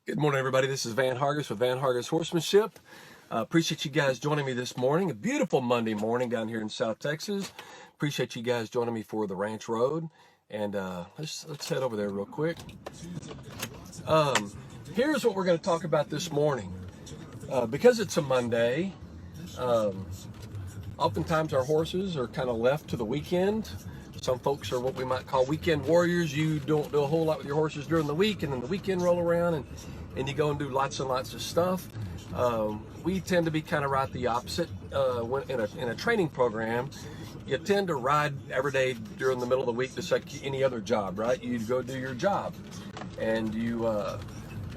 Good morning, everybody. This is Van Hargis with Van Hargis Horsemanship. Appreciate you guys joining me this morning. A beautiful Monday morning down here in South Texas. Appreciate you guys joining me for the Ranch Road. And let's head over there real quick. Here's what we're going to talk about this morning. Because it's a Monday, oftentimes our horses are kind of left to the weekend. Some folks are what we might call weekend warriors. You don't do a whole lot with your horses during the week, and then the weekend roll around and you go and do lots and lots of stuff. We tend to be kind of right the opposite. When in a training program, you tend to ride every day during the middle of the week just like any other job, right? You go do your job, and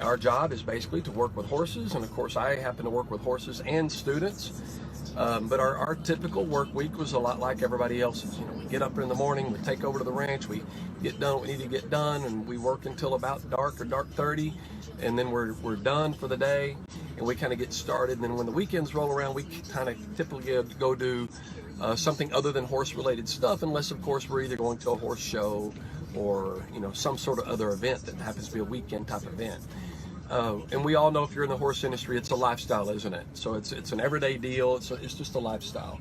our job is basically to work with horses, and of course I happen to work with horses and students. But our typical work week was a lot like everybody else's. You know, we get up in the morning, we take over to the ranch, we get done what we need to get done, and we work until about dark or dark 30, and then we're done for the day, and we kind of get started. And then when the weekends roll around, we kind of typically go do something other than horse-related stuff, unless of course we're either going to a horse show or some sort of other event that happens to be a weekend type event. And we all know if you're in the horse industry, it's a lifestyle, isn't it? So it's an everyday deal. It's just a lifestyle.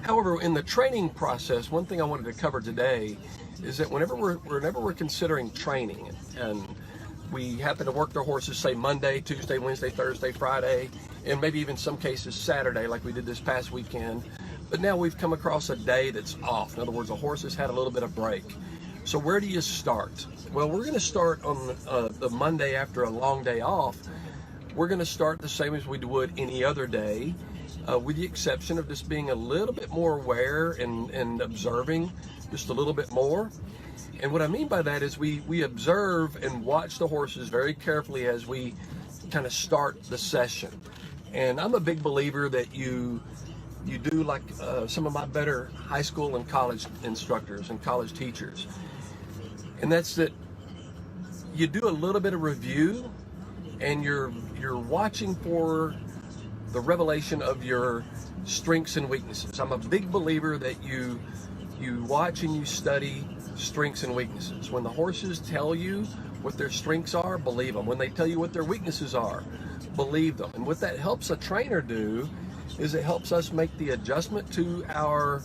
However, in the training process, one thing I wanted to cover today is that whenever we're considering training, and we happen to work their horses, say Monday, Tuesday, Wednesday, Thursday, Friday, and maybe even some cases Saturday, like we did this past weekend. But now we've come across a day that's off. In other words, a horse has had a little bit of break. So where do you start? Well, we're going to start on the Monday after a long day off. We're going to start the same as we would any other day, with the exception of just being a little bit more aware and observing just a little bit more. And what I mean by that is we observe and watch the horses very carefully as we kind of start the session. And I'm a big believer that you do like some of my better high school and college instructors and college teachers. And that's that you do a little bit of review, and you're watching for the revelation of your strengths and weaknesses. I'm a big believer that you watch and you study strengths and weaknesses. When the horses tell you what their strengths are, believe them. When they tell you what their weaknesses are, believe them. And what that helps a trainer do is it helps us make the adjustment to our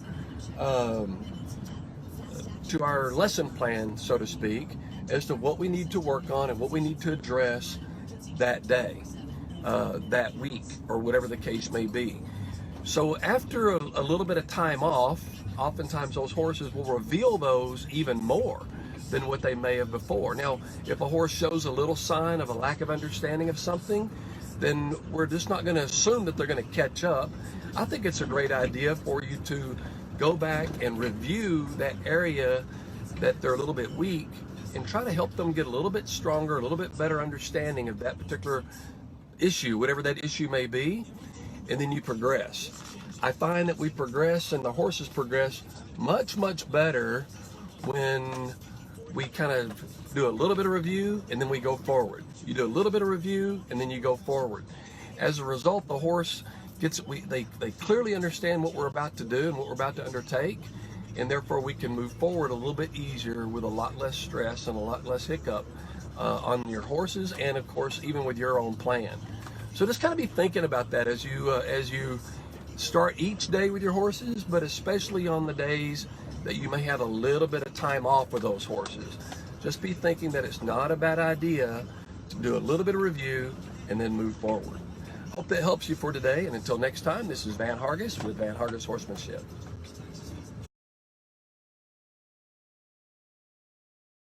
lesson plan, so to speak, as to what we need to work on and what we need to address that day, that week, or whatever the case may be. So after a little bit of time off, oftentimes those horses will reveal those even more than what they may have before. Now, if a horse shows a little sign of a lack of understanding of something, then we're just not going to assume that they're going to catch up. I think it's a great idea for you to go back and review that area that they're a little bit weak and try to help them get a little bit stronger, a little bit better understanding of that particular issue, whatever that issue may be, and then you progress. I find that we progress and the horses progress much, much better when we kind of do a little bit of review and then we go forward. You do a little bit of review and then you go forward. As a result, the horse they clearly understand what we're about to do and what we're about to undertake, and therefore we can move forward a little bit easier with a lot less stress and a lot less hiccup on your horses, and of course even with your own plan. So just kind of be thinking about that as you start each day with your horses, but especially on the days that you may have a little bit of time off with those horses. Just be thinking that it's not a bad idea to do a little bit of review and then move forward. Hope that helps you for today, and until next time, this is Van Hargis with Van Hargis Horsemanship.